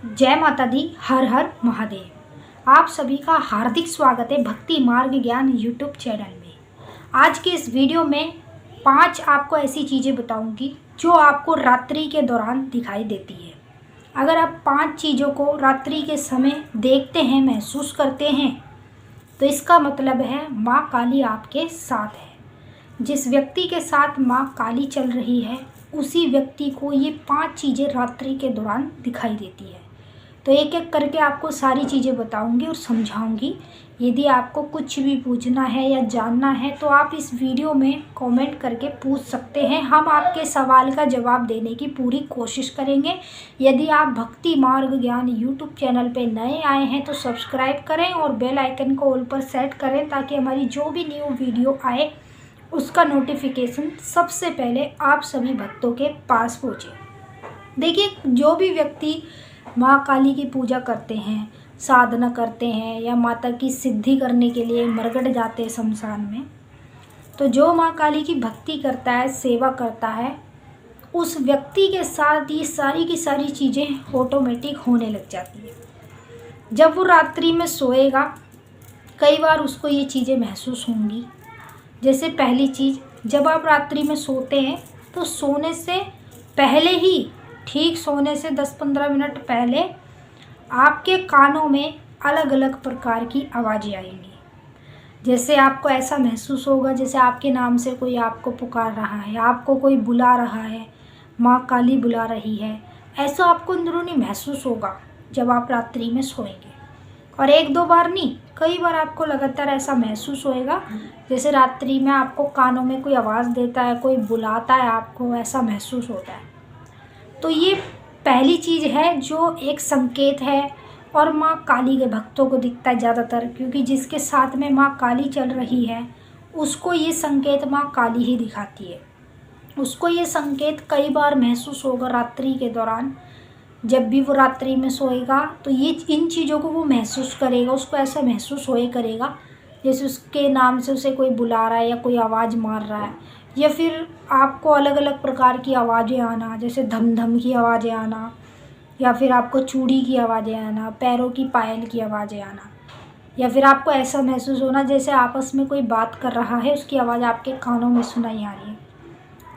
जय माता दी। हर हर महादेव। आप सभी का हार्दिक स्वागत है भक्ति मार्ग ज्ञान यूट्यूब चैनल में। आज के इस वीडियो में 5 आपको ऐसी चीज़ें बताऊंगी जो आपको रात्रि के दौरान दिखाई देती है। अगर आप 5 चीज़ों को रात्रि के समय देखते हैं, महसूस करते हैं, तो इसका मतलब है माँ काली आपके साथ है। जिस व्यक्ति के साथ माँ काली चल रही है उसी व्यक्ति को ये 5 चीज़ें रात्रि के दौरान दिखाई देती है। तो एक एक करके आपको सारी चीज़ें बताऊंगी और समझाऊंगी। यदि आपको कुछ भी पूछना है या जानना है तो आप इस वीडियो में कमेंट करके पूछ सकते हैं। हम आपके सवाल का जवाब देने की पूरी कोशिश करेंगे। यदि आप भक्ति मार्ग ज्ञान यूट्यूब चैनल पे नए आए हैं तो सब्सक्राइब करें और बेल आइकन को ऑल पर सेट करें ताकि हमारी जो भी न्यू वीडियो आए उसका नोटिफिकेशन सबसे पहले आप सभी भक्तों के पास पहुँचे। देखिए, जो भी व्यक्ति माँ काली की पूजा करते हैं, साधना करते हैं या माता की सिद्धि करने के लिए मरगट जाते हैं शमशान में, तो जो माँ काली की भक्ति करता है, सेवा करता है, उस व्यक्ति के साथ ये सारी की सारी चीज़ें ऑटोमेटिक होने लग जाती है। जब वो रात्रि में सोएगा कई बार उसको ये चीज़ें महसूस होंगी। जैसे पहली चीज़, जब आप रात्रि में सोते हैं तो सोने से पहले ही, ठीक सोने से 10-15 मिनट पहले आपके कानों में अलग अलग प्रकार की आवाज़ें आएंगी। जैसे आपको ऐसा महसूस होगा जैसे आपके नाम से कोई आपको पुकार रहा है, आपको कोई बुला रहा है, माँ काली बुला रही है। ऐसा आपको अंदरूनी महसूस होगा जब आप रात्रि में सोएंगे। और 1-2 बार नहीं, कई बार आपको लगातार ऐसा महसूस होएगा जैसे रात्रि में आपको कानों में कोई आवाज़ देता है, कोई बुलाता है, आपको ऐसा महसूस होता है। तो ये पहली चीज़ है जो एक संकेत है और माँ काली के भक्तों को दिखता है ज़्यादातर, क्योंकि जिसके साथ में माँ काली चल रही है उसको ये संकेत माँ काली ही दिखाती है। उसको ये संकेत कई बार महसूस होगा रात्रि के दौरान। जब भी वो रात्रि में सोएगा तो ये इन चीज़ों को वो महसूस करेगा, उसको ऐसा महसूस होए करेगा जैसे उसके नाम से उसे कोई बुला रहा है या कोई आवाज़ मार रहा है, या फिर आपको अलग अलग प्रकार की आवाज़ें आना, जैसे धम धम की आवाज़ें आना, या फिर आपको चूड़ी की आवाज़ें आना, पैरों की पायल की आवाज़ें आना, या फिर आपको ऐसा महसूस होना जैसे आपस में कोई बात कर रहा है, उसकी आवाज़ आपके कानों में सुनाई आ रही है।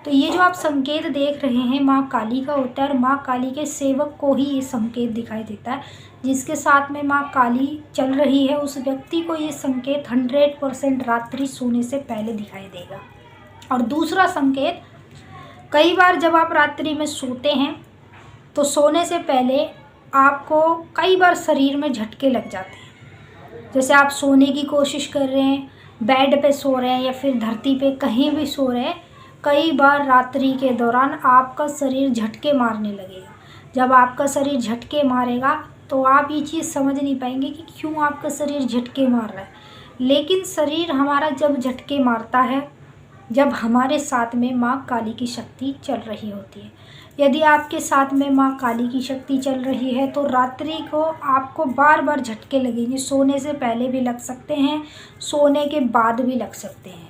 तो ये जो आप संकेत देख रहे हैं माँ काली का होता है और माँ काली के सेवक को ही ये संकेत दिखाई देता है। जिसके साथ में माँ काली चल रही है उस व्यक्ति को ये संकेत 100% रात्रि सोने से पहले दिखाई देगा। और दूसरा संकेत, कई बार जब आप रात्रि में सोते हैं तो सोने से पहले आपको कई बार शरीर में झटके लग जाते हैं। जैसे आप सोने की कोशिश कर रहे हैं, बेड पे सो रहे हैं या फिर धरती पे कहीं भी सो रहे हैं, कई बार रात्रि के दौरान आपका शरीर झटके मारने लगेगा। जब आपका शरीर झटके मारेगा तो आप ये चीज़ समझ नहीं पाएंगे कि क्यों आपका शरीर झटके मार रहा है। लेकिन शरीर हमारा जब झटके मारता है जब हमारे साथ में माँ काली की शक्ति चल रही होती है। यदि आपके साथ में माँ काली की शक्ति चल रही है तो रात्रि को आपको बार बार झटके लगेंगे। सोने से पहले भी लग सकते हैं, सोने के बाद भी लग सकते हैं।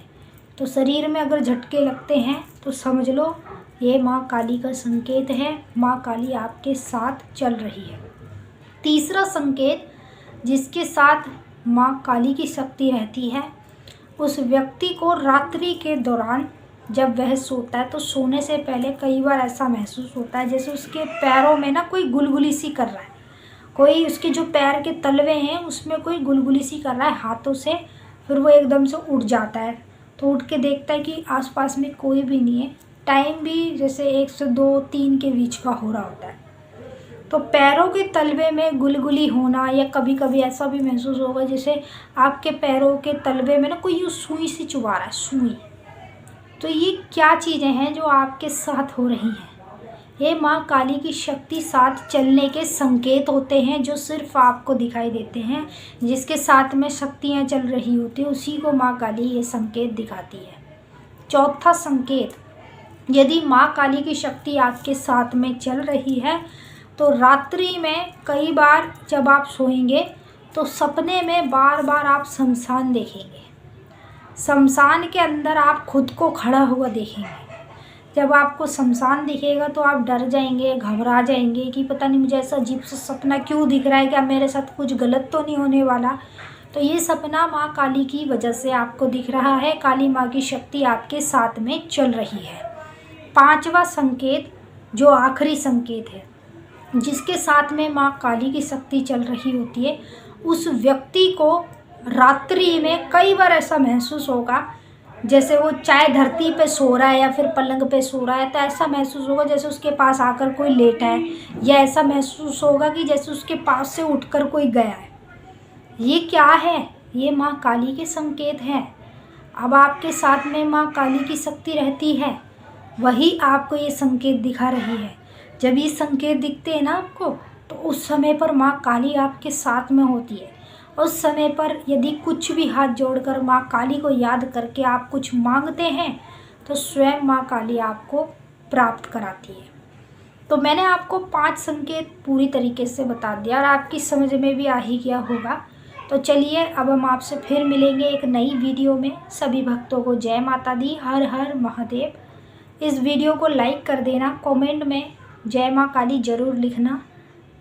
तो शरीर में अगर झटके लगते हैं तो समझ लो ये माँ काली का संकेत है, माँ काली आपके साथ चल रही है। तीसरा संकेत, जिसके साथ माँ काली की शक्ति रहती है उस व्यक्ति को रात्रि के दौरान जब वह सोता है तो सोने से पहले कई बार ऐसा महसूस होता है जैसे उसके पैरों में ना कोई गुलगुली सी कर रहा है, कोई उसके जो पैर के तलवे हैं उसमें कोई गुलगुली सी कर रहा है हाथों से। फिर वो एकदम से उठ जाता है तो उठ के देखता है कि आसपास में कोई भी नहीं है। टाइम भी जैसे 1 से 2-3 के बीच का हो रहा होता है। तो पैरों के तलवे में गुलगुली होना, या कभी कभी ऐसा भी महसूस होगा जैसे आपके पैरों के तलवे में ना कोई यूँ सुई सी चुभा रहा है, सुई। तो ये क्या चीज़ें हैं जो आपके साथ हो रही हैं? ये माँ काली की शक्ति साथ चलने के संकेत होते हैं जो सिर्फ आपको दिखाई देते हैं। जिसके साथ में शक्तियाँ चल रही होती हैं उसी को माँ काली ये संकेत दिखाती है। चौथा संकेत, यदि माँ काली की शक्ति आपके साथ में चल रही है तो रात्रि में कई बार जब आप सोएंगे तो सपने में बार बार आप शमशान देखेंगे। शमशान के अंदर आप खुद को खड़ा हुआ देखेंगे। जब आपको शमशान दिखेगा तो आप डर जाएंगे, घबरा जाएंगे कि पता नहीं मुझे ऐसा अजीब सा सपना क्यों दिख रहा है, क्या मेरे साथ कुछ गलत तो नहीं होने वाला। तो ये सपना माँ काली की वजह से आपको दिख रहा है। काली माँ की शक्ति आपके साथ में चल रही है। पांचवा संकेत, जो आखिरी संकेत है, जिसके साथ में माँ काली की शक्ति चल रही होती है, उस व्यक्ति को रात्रि में कई बार ऐसा महसूस होगा जैसे वो चाहे धरती पे सो रहा है या फिर पलंग पे सो रहा है, तो ऐसा महसूस होगा जैसे उसके पास आकर कोई लेटा है, या ऐसा महसूस होगा कि जैसे उसके पास से उठकर कोई गया है। ये क्या है? ये माँ काली के संकेत हैं। अब आपके साथ में माँ काली की शक्ति रहती है, वही आपको ये संकेत दिखा रही है। जब ये संकेत दिखते हैं ना आपको, तो उस समय पर माँ काली आपके साथ में होती है। उस समय पर यदि कुछ भी हाथ जोड़कर माँ काली को याद करके आप कुछ मांगते हैं, तो स्वयं माँ काली आपको प्राप्त कराती है। तो मैंने आपको 5 संकेत पूरी तरीके से बता दिया और आपकी समझ में भी आ ही गया होगा। तो चलिए अब हम आपसे फिर मिलेंगे एक नई वीडियो में। सभी भक्तों को जय माता दी, हर हर महादेव। इस वीडियो को लाइक कर देना, कमेंट में जय माँ काली ज़रूर लिखना।